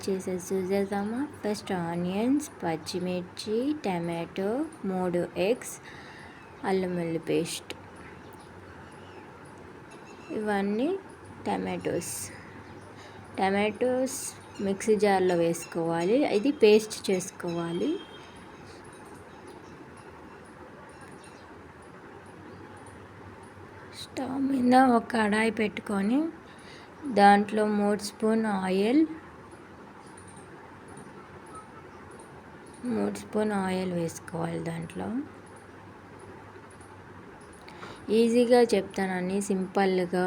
చేసేది చూసేద్దామా. First onions, పచ్చిమిర్చి, టమాటో, 3 ఎగ్స్, అల్లం వెల్లుల్లి పేస్ట్, ఇవన్నీ టమాటోస్ మిక్సీ జార్లో వేసుకోవాలి. ఇది పేస్ట్ చేసుకోవాలి. స్టవ్ మీద ఒక కడాయి పెట్టుకొని దాంట్లో 3 స్పూన్ ఆయిల్ వేసుకోవాలి. దాంట్లో ఈజీగా చెప్తానని సింపుల్గా,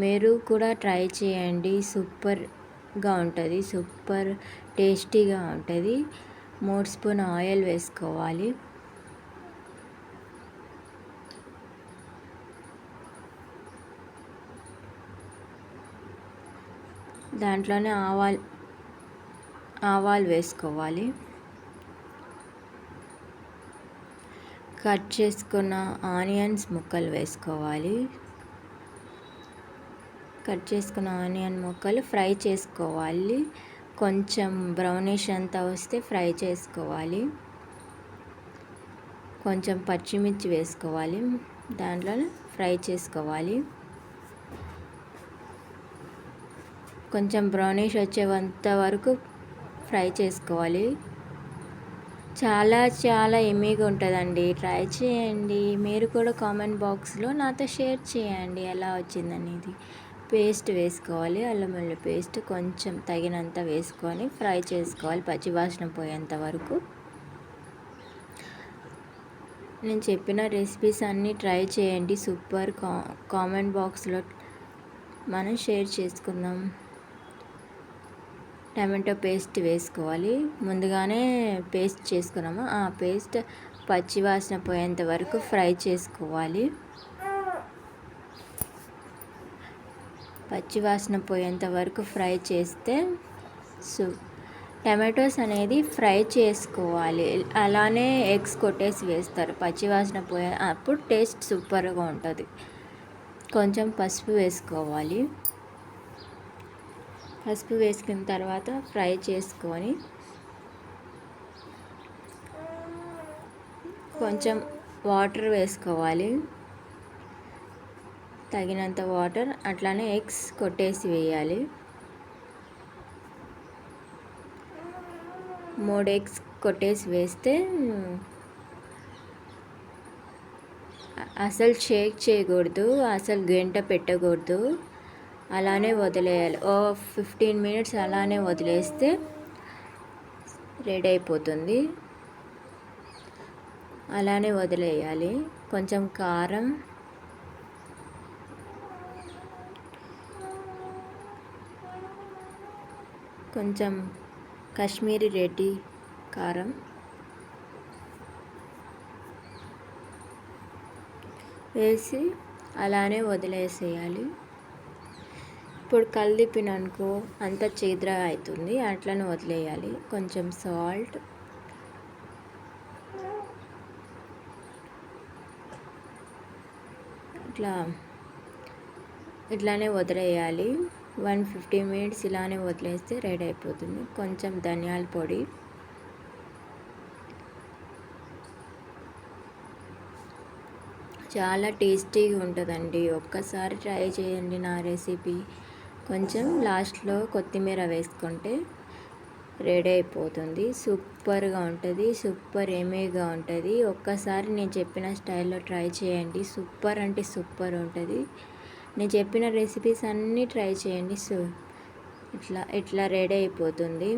మీరు కూడా ట్రై చేయండి. సూపర్గా ఉంటుంది, సూపర్ టేస్టీగా ఉంటుంది. 3 స్పూన్ ఆయిల్ వేసుకోవాలి. దాంట్లోనే ఆవాలు వేసుకోవాలి. కట్ చేసుకున్న ఆనియన్స్ ముక్కలు వేసుకోవాలి. కట్ చేసుకున్న ఆనియన్ ముక్కలు ఫ్రై చేసుకోవాలి. కొంచెం బ్రౌనిష్ అంతా వస్తే ఫ్రై చేసుకోవాలి. కొంచెం పచ్చిమిర్చి వేసుకోవాలి. దాంట్లో ఫ్రై చేసుకోవాలి. కొంచెం బ్రౌనిష్ వచ్చేంత వరకు ఫ్రై చేసుకోవాలి. చాలా ఎమ్మీగా ఉంటుందండి. ట్రై చేయండి. మీరు కూడా కామెంట్ బాక్స్లో నాతో షేర్ చేయండి ఎలా వచ్చిందనేది. పేస్ట్ వేసుకోవాలి. అల్లం వెల్లుల్లి పేస్ట్ కొంచెం తగినంత వేసుకొని ఫ్రై చేసుకోవాలి పచ్చివాసన పోయేంత వరకు. నేను చెప్పిన రెసిపీస్ అన్నీ ట్రై చేయండి. సూపర్. కామెంట్ బాక్స్లో మనం షేర్ చేసుకుందాం. టమాటో పేస్ట్ వేసుకోవాలి. ముందుగానే పేస్ట్ చేసుకున్నాము. ఆ పేస్ట్ పచ్చివాసన పోయేంత వరకు ఫ్రై చేసుకోవాలి. పచ్చివాసన పోయేంత వరకు ఫ్రై చేస్తే టమాటోస్ అనేది ఫ్రై చేసుకోవాలి. అలానే ఎగ్స్ కొట్టేసి వేస్తారు. పచ్చివాసన అప్పుడు టేస్ట్ సూపర్గా ఉంటుంది. కొంచెం పసుపు వేసుకోవాలి. పసుపు వేసుకున్న తర్వాత ఫ్రై చేసుకొని కొంచెం వాటర్ వేసుకోవాలి. తగినంత వాటర్. అట్లానే ఎగ్స్ కొట్టేసి వేయాలి. 3 ఎగ్స్ కొట్టేసి వేస్తే అసలు షేక్ చేయకూడదు, అసలు గంట పెట్టకూడదు. అలానే వదిలేయాలి. 15 మినిట్స్ అలానే వదిలేస్తే రెడీ అయిపోతుంది. అలానే వదిలేయాలి. కొంచెం కారం, కొంచెం కాశ్మీరీ రెడ్డి కారం వేసి అలానే వదిలేసేయాలి. ఇప్పుడు కలిపిననుకో అంత చేదుగా అవుతుంది. అట్లనే వదిలేయాలి. కొంచెం సాల్ట్, ఇట్లానే వదిలేయాలి. 15 మినిట్స్ ఇలానే వదిలేస్తే రెడీ అయిపోతుంది. కొంచెం ధనియాల పొడి, చాలా టేస్టీగా ఉంటుందండి. ఒక్కసారి ట్రై చేయండి నా రెసిపీ. కొంచెం లాస్ట్లో కొత్తిమీర వేసుకుంటే రెడీ అయిపోతుంది. సూపర్గా ఉంటుంది. సూపర్ ఎమ్మీగా ఉంటుంది. ఒక్కసారి నేను చెప్పిన స్టైల్లో ట్రై చేయండి. సూపర్ అంటే సూపర్ ఉంటుంది. నేను చెప్పిన రెసిపీస్ అన్నీ ట్రై చేయండి. ఇట్లా రెడీ అయిపోతుంది.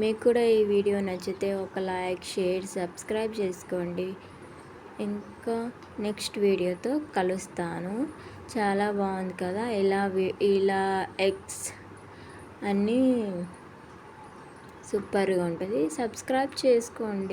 మీకు కూడా ఈ వీడియో నచ్చితే ఒక లైక్, షేర్, సబ్స్క్రైబ్ చేసుకోండి. ఇంకా నెక్స్ట్ వీడియోతో కలుస్తాను. చాలా బాగుంది కదా. ఇలా ఎగ్స్ అన్నీ సూపర్గా ఉంటుంది. సబ్స్క్రైబ్ చేసుకోండి.